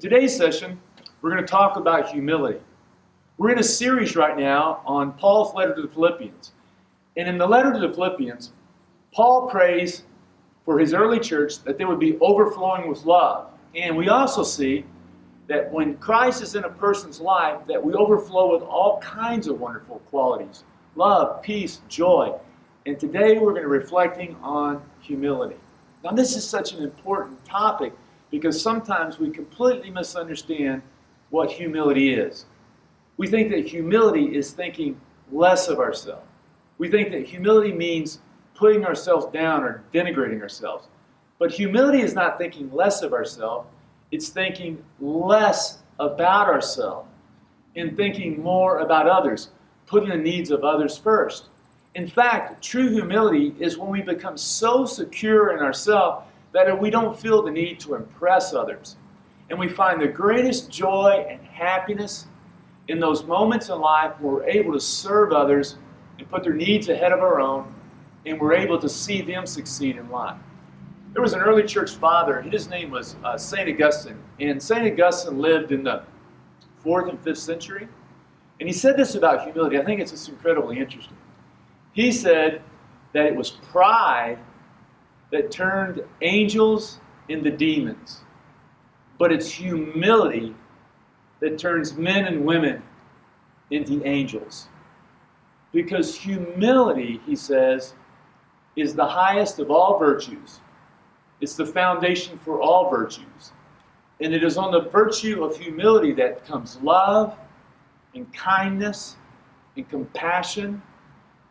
today's session, we're going to talk about humility. We're in a series right now on Paul's letter to the Philippians. And in the letter to the Philippians, Paul prays for his early church that they would be overflowing with love. And we also see that when Christ is in a person's life, that we overflow with all kinds of wonderful qualities. Love, peace, joy. And today we're going to be reflecting on humility. Now this is such an important topic because sometimes we completely misunderstand what humility is. We think that humility is thinking less of ourselves. We think that humility means putting ourselves down or denigrating ourselves. But humility is not thinking less of ourselves. It's thinking less about ourselves and thinking more about others, putting the needs of others first. In fact, true humility is when we become so secure in ourselves that we don't feel the need to impress others. And we find the greatest joy and happiness in those moments in life where we're able to serve others and put their needs ahead of our own, and we're able to see them succeed in life. There was an early church father, his name was St. Augustine, and St. Augustine lived in the 4th and 5th century, and he said this about humility. I think it's just incredibly interesting. He said that it was pride that turned angels into demons, but it's humility that turns men and women into angels. Because humility, he says, is the highest of all virtues. It's the foundation for all virtues. And it is on the virtue of humility that comes love and kindness and compassion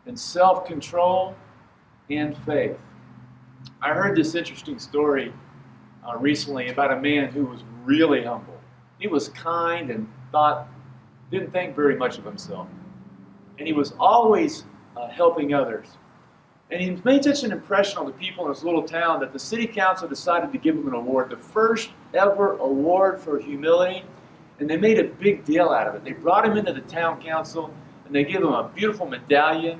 and self-control and faith. I heard this interesting story recently about a man who was really humble. He was kind and didn't think very much of himself. And he was always helping others. And he made such an impression on the people in his little town that the city council decided to give him an award, the first ever award for humility. And they made a big deal out of it. They brought him into the town council and they gave him a beautiful medallion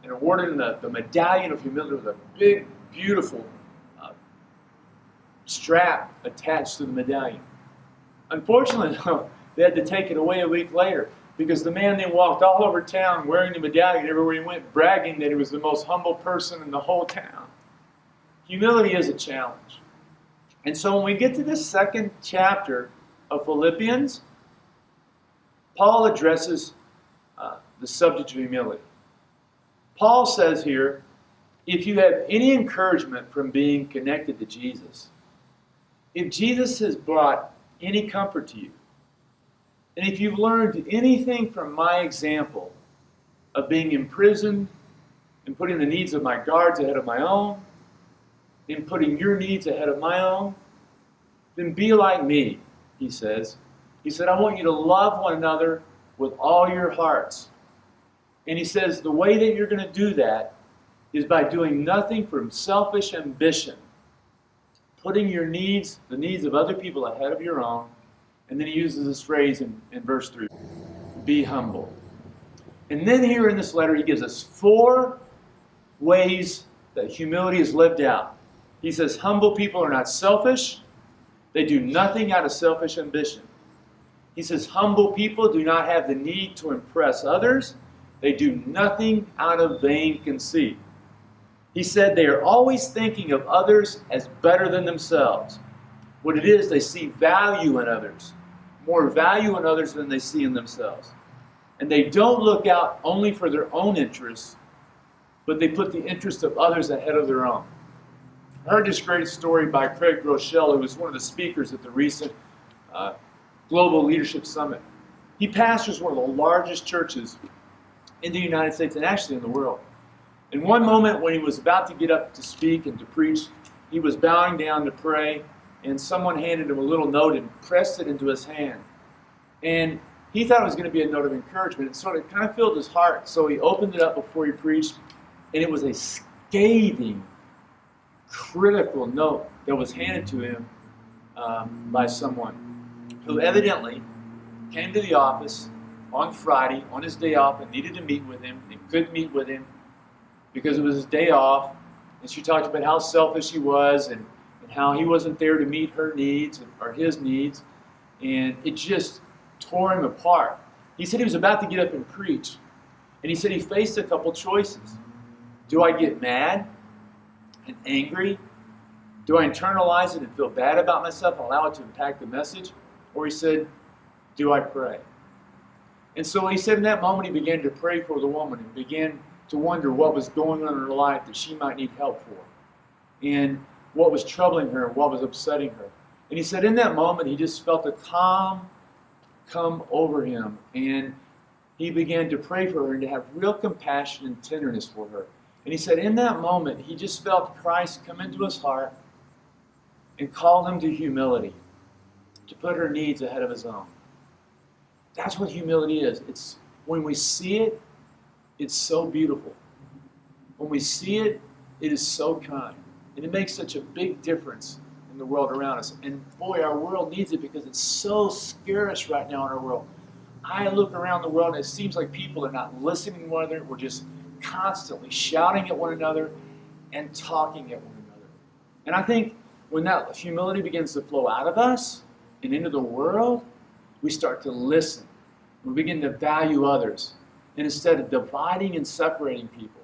and awarded him the medallion of humility with a big, beautiful strap attached to the medallion. Unfortunately, though, they had to take it away a week later because the man then walked all over town wearing the medallion everywhere he went, bragging that he was the most humble person in the whole town. Humility is a challenge. And so when we get to the second chapter of Philippians, Paul addresses the subject of humility. Paul says here, if you have any encouragement from being connected to Jesus, if Jesus has brought any comfort to you, and if you've learned anything from my example of being imprisoned and putting the needs of my guards ahead of my own, and putting your needs ahead of my own, then be like me, he says. He said, I want you to love one another with all your hearts. And he says, the way that you're going to do that is by doing nothing from selfish ambition, putting your needs, the needs of other people ahead of your own. And then he uses this phrase in verse 3, be humble. And then here in this letter, he gives us 4 ways that humility is lived out. He says, humble people are not selfish. They do nothing out of selfish ambition. He says, humble people do not have the need to impress others. They do nothing out of vain conceit. He said they are always thinking of others as better than themselves. What it is, they see value in others, more value in others than they see in themselves. And they don't look out only for their own interests, but they put the interest of others ahead of their own. I heard this great story by Craig Groeschel, who was one of the speakers at the recent Global Leadership Summit. He pastors one of the largest churches in the United States and actually in the world. In one moment when he was about to get up to speak and to preach, he was bowing down to pray, and someone handed him a little note and pressed it into his hand. And he thought it was going to be a note of encouragement. And so it kind of filled his heart. So he opened it up before he preached, and it was a scathing, critical note that was handed to him by someone who evidently came to the office on Friday, on his day off, and needed to meet with him and couldn't meet with him because it was his day off. And she talked about how selfish he was and how he wasn't there to meet her needs or his needs. and it just tore him apart. He said he was about to get up and preach, and he said he faced a couple choices. Do I get mad and angry? Do I internalize it and feel bad about myself and allow it to impact the message? Or he said, do I pray? And so he said in that moment he began to pray for the woman and began to wonder what was going on in her life that she might need help for, and what was troubling her and what was upsetting her. And he said in that moment he just felt a calm come over him, and he began to pray for her and to have real compassion and tenderness for her. And he said in that moment he just felt Christ come into his heart and call him to humility, to put her needs ahead of his own. That's what humility is. It's when we see it, it's so beautiful. When we see it, it is so kind. And it makes such a big difference in the world around us. And boy, our world needs it because it's so scarce right now in our world. I look around the world and it seems like people are not listening to one another. We're just constantly shouting at one another and talking at one another. And I think when that humility begins to flow out of us and into the world, we start to listen. We begin to value others. And instead of dividing and separating people,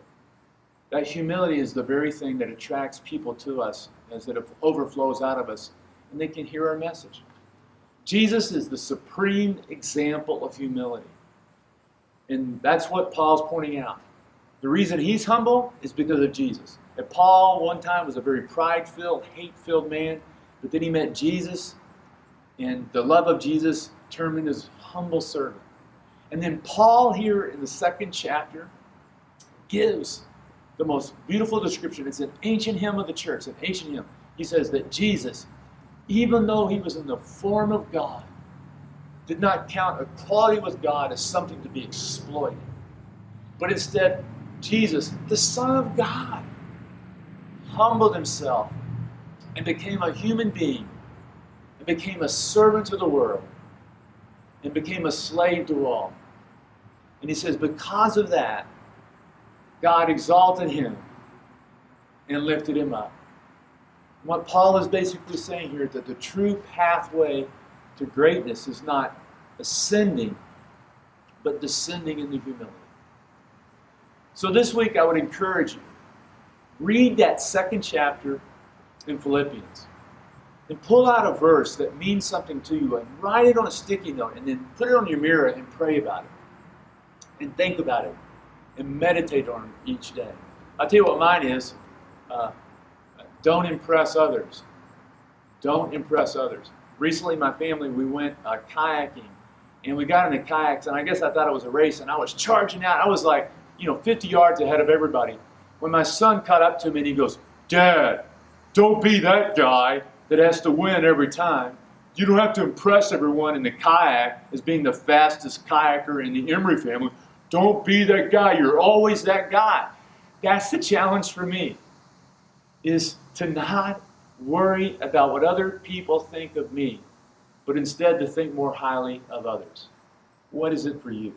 that humility is the very thing that attracts people to us as it overflows out of us, and they can hear our message. Jesus is the supreme example of humility. And that's what Paul's pointing out. The reason he's humble is because of Jesus. And Paul, one time, was a very pride-filled, hate-filled man, but then he met Jesus, and the love of Jesus turned him into his humble servant. And then Paul here in the 2nd chapter gives the most beautiful description. It's an ancient hymn of the church, an ancient hymn. He says that Jesus, even though he was in the form of God, did not count equality with God as something to be exploited. But instead, Jesus, the Son of God, humbled himself and became a human being and became a servant to the world and became a slave to all. And he says, because of that, God exalted him and lifted him up. And what Paul is basically saying here is that the true pathway to greatness is not ascending, but descending into humility. So this week I would encourage you, read that 2nd chapter in Philippians and pull out a verse that means something to you and write it on a sticky note and then put it on your mirror and pray about it and think about it and meditate on it each day. I'll tell you what mine is. Don't impress others. Don't impress others. Recently, my family, we went kayaking, and we got in the kayaks, and I guess I thought it was a race, and I was charging out. I was like, 50 yards ahead of everybody. When my son caught up to me, and he goes, "Dad, don't be that guy that has to win every time. You don't have to impress everyone in the kayak as being the fastest kayaker in the Emery family. Don't be that guy. You're always that guy." That's the challenge for me, is to not worry about what other people think of me, but instead to think more highly of others. What is it for you?